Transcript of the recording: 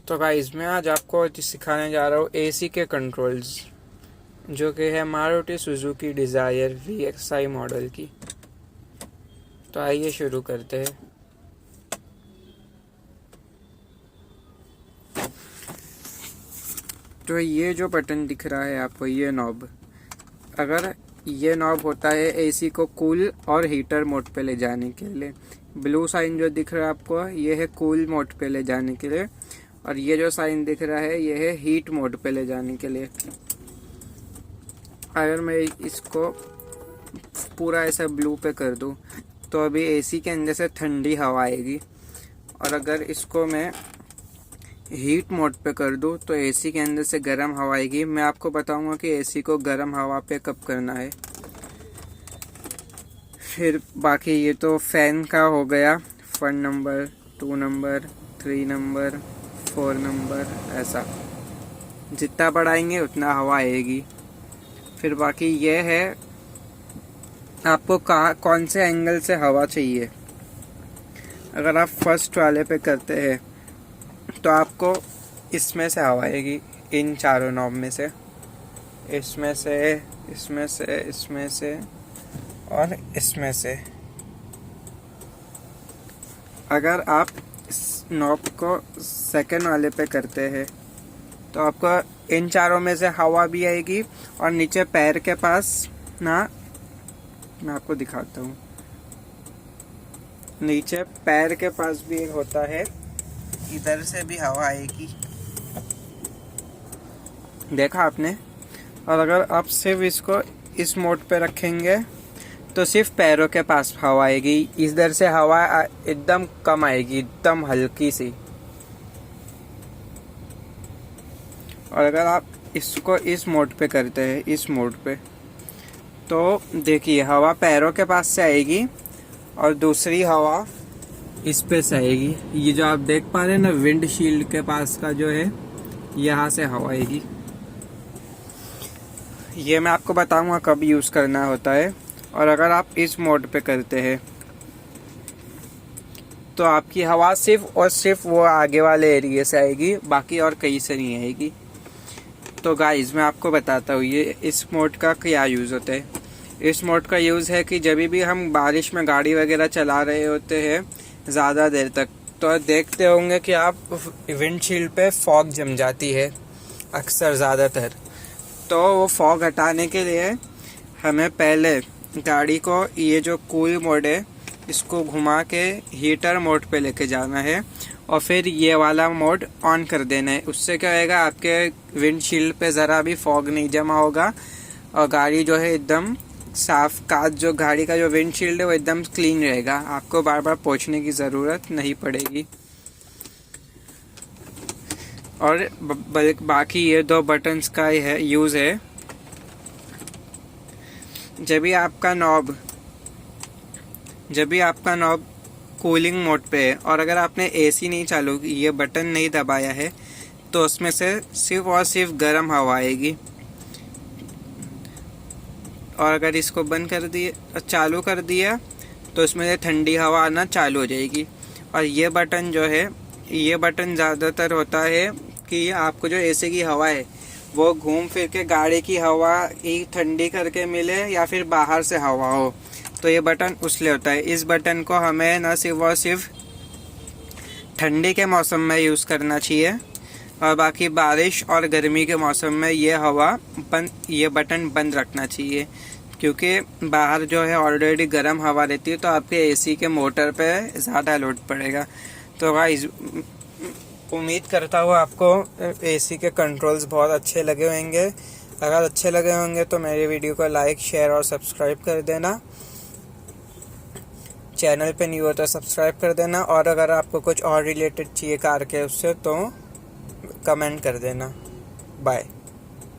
तो गाइस मैं आज आपको सिखाने जा रहा हूँ एसी के कंट्रोल्स, जो कि है Maruti Suzuki desire VXI model की। तो आइए शुरू करते हैं। तो ये जो बटन दिख रहा है आपको, ये नॉब, अगर ये नॉब होता है एसी को कूल और हीटर मोड पे ले जाने के लिए। ब्लू साइन जो दिख रहा है आपको, ये है कूल मोड पे ले जाने के लिए, और ये जो साइन दिख रहा है ये है हीट मोड पे ले जाने के लिए। अगर मैं इसको पूरा ऐसा ब्लू पे कर दूं तो अभी एसी के अंदर से ठंडी हवा आएगी, और अगर इसको मैं हीट मोड पे कर दूं तो एसी के अंदर से गर्म हवा आएगी। मैं आपको बताऊंगा कि एसी को गर्म हवा पे कब करना है। फिर बाकी ये तो फैन का हो गया, 1 नंबर, 2 नंबर, 3 नंबर, 4 नंबर, ऐसा जितना बढ़ाएंगे उतना हवा आएगी। फिर बाकी ये है आपको कौन से एंगल से हवा चाहिए। अगर आप फर्स्ट वाले पे करते हैं तो आपको इसमें से हवा आएगी, इन चारों नॉब में से, इसमें से, इसमें से, इसमें से और इसमें से। अगर आप इस नॉब को सेकंड वाले पे करते हैं तो आपको इन चारों में से हवा भी आएगी, और नीचे पैर के पास ना, मैं आपको दिखाता हूँ, नीचे पैर के पास भी एक होता है, इधर से भी हवा आएगी, देखा आपने। और अगर आप सिर्फ इसको इस मोड पे रखेंगे तो सिर्फ पैरों के पास हवा आएगी, इधर से हवा एकदम कम आएगी, एकदम हल्की सी। और अगर आप इसको इस मोड पे करते हैं, इस मोड पे, तो देखिए हवा पैरों के पास से आएगी और दूसरी हवा इस पे से आएगी। ये जो आप देख पा रहे हैं ना, विंड शील्ड के पास का जो है, यहाँ से हवा आएगी। ये मैं आपको बताऊंगा कब यूज़ करना होता है। और अगर आप इस मोड पे करते हैं तो आपकी हवा सिर्फ और सिर्फ वो आगे वाले एरिया से आएगी, बाकी और कहीं से नहीं आएगी। तो गाइस मैं आपको बताता हूँ ये इस मोड का क्या यूज़ होता है। इस मोड का यूज़ है कि जब भी हम बारिश में गाड़ी वगैरह चला रहे होते हैं ज़्यादा देर तक, तो देखते होंगे कि आप विंडशील्ड पे फॉग जम जाती है अक्सर, ज़्यादातर। तो वो फॉग हटाने के लिए हमें पहले गाड़ी को, ये जो कूल मोड है, इसको घुमा के हीटर मोड पे लेके जाना है, और फिर ये वाला मोड ऑन कर देना है। उससे क्या होएगा, आपके विंडशील्ड पे ज़रा भी फॉग नहीं जमा होगा, और गाड़ी जो है एकदम साफ, कांच जो गाड़ी का जो विंडशील्ड है वो एकदम क्लीन रहेगा। आपको बार बार पोंछने की ज़रूरत नहीं पड़ेगी। और बाकी ये 2 बटन्स का है यूज़ है। जब भी आपका नॉब कूलिंग मोड पे है, और अगर आपने एसी नहीं चालू, ये बटन नहीं दबाया है, तो उसमें से सिर्फ और सिर्फ गर्म हवा आएगी। और अगर इसको बंद कर दिए, चालू कर दिया, तो इसमें से ठंडी हवा आना चालू हो जाएगी। और ये बटन जो है, ये बटन ज़्यादातर होता है कि आपको जो एसी की हवा है वो घूम फिर के गाड़ी की हवा ही ठंडी करके मिले, या फिर बाहर से हवा हो, तो ये बटन उसलिए होता है। इस बटन को हमें न सिर्फ और सिर्फ ठंडी के मौसम में यूज़ करना चाहिए, और बाकी बारिश और गर्मी के मौसम में ये बटन बंद रखना चाहिए, क्योंकि बाहर जो है ऑलरेडी गर्म हवा रहती है, तो आपके एसी के मोटर पे ज़्यादा लोड पड़ेगा। तो गाइस उम्मीद करता हूँ आपको एसी के कंट्रोल्स बहुत अच्छे लगे होंगे। अगर अच्छे लगे होंगे तो मेरी वीडियो को लाइक, शेयर और सब्सक्राइब कर देना। चैनल पे न्यू हो तो सब्सक्राइब कर देना, और अगर आपको कुछ और रिलेटेड चाहिए कार के उससे तो कमेंट कर देना। बाय।